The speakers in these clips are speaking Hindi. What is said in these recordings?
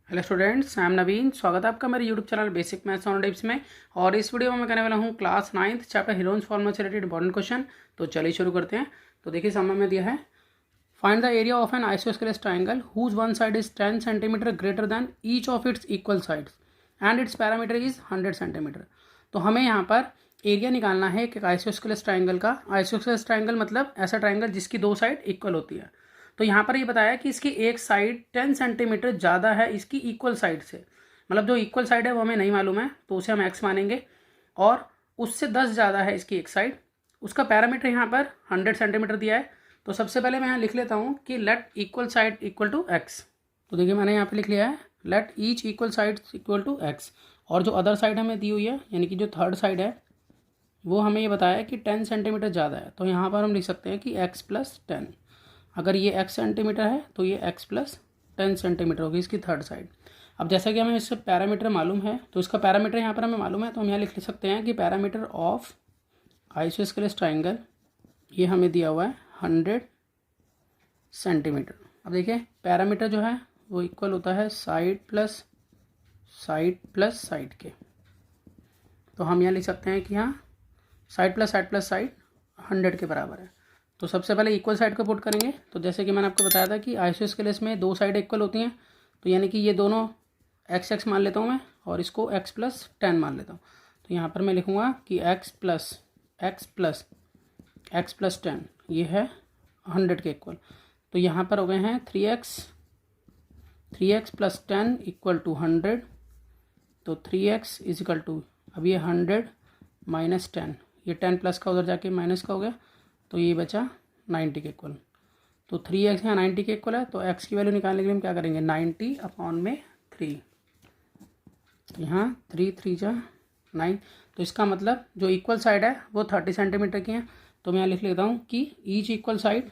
हेलो स्टूडेंट्स, आई एम नवीन। स्वागत है आपका मेरे YouTube channel basic maths on tips में। और इस वीडियो में मैं करने वाला हूँ class 9th chapter Heron's formula से रिलेटेड इंपॉर्टेंट क्वेश्चन। तो चलिए शुरू करते हैं। तो देखिए सामने में दिया है, find the area of an isosceles triangle whose one side is 10 centimetre greater than each of its equal sides and its perimeter is 100 centimetre. तो हमें यहाँ पर एरिया निकालना है एक आइसोस्केलेस ट्राइंगल का। आइसोस्केलेस ट्राइंगल मतलब ऐसा ट्राइंगल जिसकी दो साइड इक्वल होती है। तो यहाँ पर ये बताया कि इसकी एक साइड 10 सेंटीमीटर ज़्यादा है इसकी इक्वल साइड से। मतलब जो इक्वल साइड है वो हमें नहीं मालूम है, तो उसे हम एक्स मानेंगे। और उससे 10 ज़्यादा है इसकी एक साइड। उसका पैरामीटर यहाँ पर 100 सेंटीमीटर दिया है। तो सबसे पहले मैं यहाँ लिख लेता हूँ कि let equal side equal to x. तो देखिए मैंने यहाँ पे लिख लिया है let each equal side equal to x. और जो अदर साइड हमें दी हुई है यानी कि जो थर्ड साइड है वो हमें ये बताया कि 10 सेंटीमीटर ज़्यादा है। तो यहाँ पर हम लिख सकते हैं कि x प्लस 10। अगर ये x सेंटीमीटर है तो ये x प्लस 10 सेंटीमीटर होगी इसकी थर्ड साइड। अब जैसा कि हमें इससे पैरामीटर मालूम है तो इसका पैरामीटर यहाँ पर हमें मालूम है, तो हम यहाँ लिख सकते हैं कि पैरामीटर ऑफ आइसोस्केलेस ट्राइंगल ये हमें दिया हुआ है 100 सेंटीमीटर। अब देखिए पैरामीटर जो है वो इक्वल होता है साइड प्लस साइड के। तो हम यहाँ लिख सकते हैं कि यहाँ साइड प्लस साइड 100 के बराबर है। तो सबसे पहले इक्वल साइड को पुट करेंगे। तो जैसे कि मैंने आपको बताया था कि आइसोस्केलेस में दो साइड इक्वल होती हैं, तो यानी कि ये दोनों x मान लेता हूँ मैं और इसको x प्लस 10 मान लेता हूँ। तो यहाँ पर मैं लिखूँगा कि x प्लस 10 ये है 100 के इक्वल। तो यहाँ पर हो गए हैं 3x प्लस 10 इक्वल टू 100। तो 3x इज इक्वल टू, अब ये 100 माइनस 10, ये 10 प्लस का उधर जाके माइनस का हो गया, तो ये बचा 90 के इक्वल। तो 3x यहाँ 90 के इक्वल है, तो x की वैल्यू निकालने के लिए हम क्या करेंगे 90 अपॉन में 3। यहाँ 3 जा 9। तो इसका मतलब जो इक्वल साइड है वो 30 सेंटीमीटर की है। तो मैं यहाँ लिख लेता हूँ कि each equal side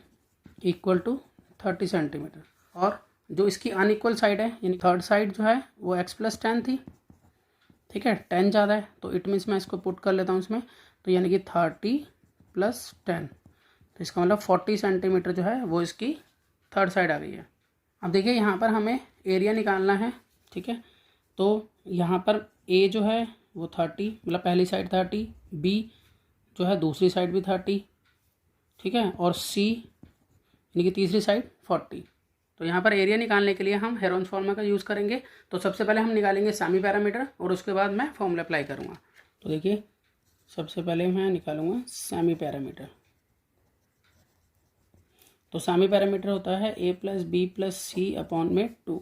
equal to 30 centimetre. और जो इसकी अनइक्वल साइड है यानी थर्ड साइड जो है वो x प्लस 10 थी, ठीक है। 10 ज़्यादा है तो इट मीन्स मैं इसको पुट कर लेता हूँ इसमें। तो यानी कि 30 प्लस 10, तो इसका मतलब 40 सेंटीमीटर जो है वो इसकी थर्ड साइड आ गई है। अब देखिए यहाँ पर हमें एरिया निकालना है, ठीक है। तो यहाँ पर A जो है वो 30, मतलब पहली साइड 30, B जो है दूसरी साइड भी 30, ठीक है, और C यानी कि तीसरी साइड 40। तो यहाँ पर एरिया निकालने के लिए हम हेरोन्स फॉर्मूला का यूज़ करेंगे। तो सबसे पहले हम निकालेंगे सेमी पैरामीटर और उसके बाद मैं फॉर्मूला अप्लाई करूँगा। तो देखिए सबसे पहले मैं निकालूंगा सेमी पैरामीटर। तो सेमी पैरामीटर होता है a plus b plus c upon में 2।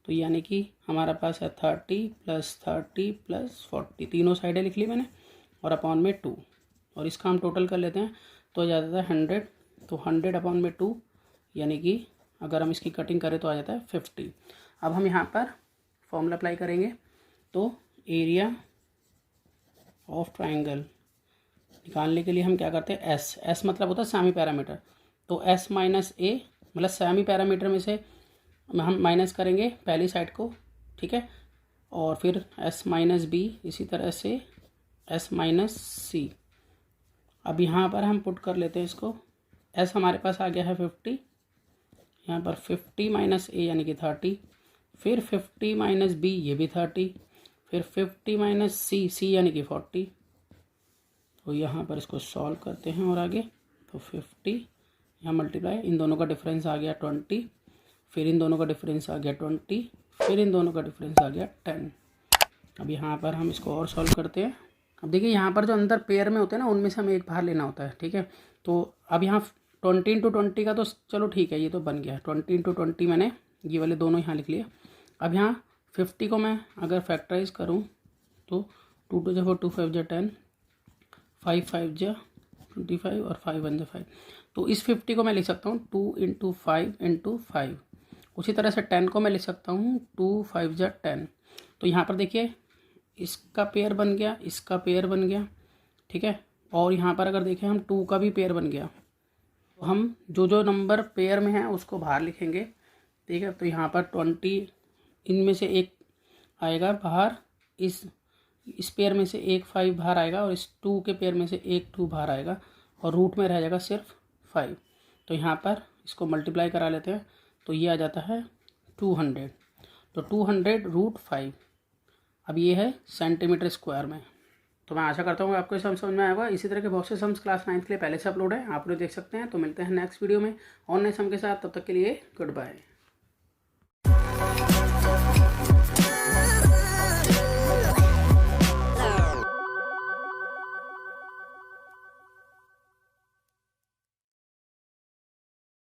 तो यानी कि हमारा पास है 30 प्लस 40, तीनों साइडें लिख ली मैंने, और अपॉन में 2। और इसका हम टोटल कर लेते हैं तो आ जाता है 100। तो 100 अपॉन में 2 यानी कि अगर हम इसकी कटिंग करें तो आ जाता है 50। अब हम यहाँ पर फॉर्मूला अप्लाई करेंगे। तो एरिया ऑफ ट्राइंगल निकालने के लिए हम क्या करते हैं एस मतलब होता है सेमी पैरामीटर। तो एस माइनस ए मतलब सेमी पैरामीटर में से हम माइनस करेंगे पहली साइड को, ठीक है, और फिर एस माइनस बी, इसी तरह से एस माइनस सी। अब यहाँ पर हम पुट कर लेते हैं इसको। एस हमारे पास आ गया है 50, यहाँ पर 50 माइनस ए यानी कि 30, फिर 50 माइनस बी ये भी 30, फिर 50 माइनस सी यानी कि 40। तो यहाँ पर इसको सॉल्व करते हैं और आगे तो 50 यहाँ मल्टीप्लाई, इन दोनों का डिफरेंस आ गया 20, फिर इन दोनों का डिफरेंस आ गया 20, फिर इन दोनों का डिफरेंस आ गया 10। अब यहाँ पर हम इसको और सॉल्व करते हैं। अब देखिए यहाँ पर जो अंदर पेयर में होते हैं ना उनमें से हमें एक बाहर लेना होता है, ठीक है। तो अब यहाँ 20 इंटू 20 का तो चलो ठीक है, ये तो बन गया 20 इंटू 20, मैंने ये वाले दोनों यहाँ लिख लिए। अब यहाँ 50 को मैं अगर फैक्टराइज करूँ तो 2 2 जा 4, 2 5 जा 10, 5 5 जा 25 और 5 1 जा 5। तो इस 50 को मैं लिख सकता हूँ 2 इंटू 5 इंटू 5। उसी तरह से 10 को मैं लिख सकता हूँ 2 5 जा 10। तो यहाँ पर देखिए इसका पेयर बन गया, इसका पेयर बन गया, ठीक है। और यहाँ पर अगर देखें हम 2 का भी पेयर बन गया। तो हम जो नंबर पेयर में है उसको बाहर लिखेंगे, ठीक है। तो यहाँ पर 20 इनमें से एक आएगा बाहर, इस पेयर में से एक 5 बाहर आएगा और इस 2 के पेयर में से एक 2 बाहर आएगा और रूट में रह जाएगा सिर्फ 5। तो यहाँ पर इसको मल्टीप्लाई करा लेते हैं तो ये आ जाता है 200। तो 200√5। अब ये है सेंटीमीटर स्क्वायर में। तो मैं आशा करता हूँ आपको समझ में आएगा। इसी तरह के बहुत से सम्स क्लास 9th के लिए पहले से अपलोड है, आप लोग देख सकते हैं। तो मिलते हैं नेक्स्ट वीडियो में और नए सम के साथ, तब तक के लिए गुड बाय।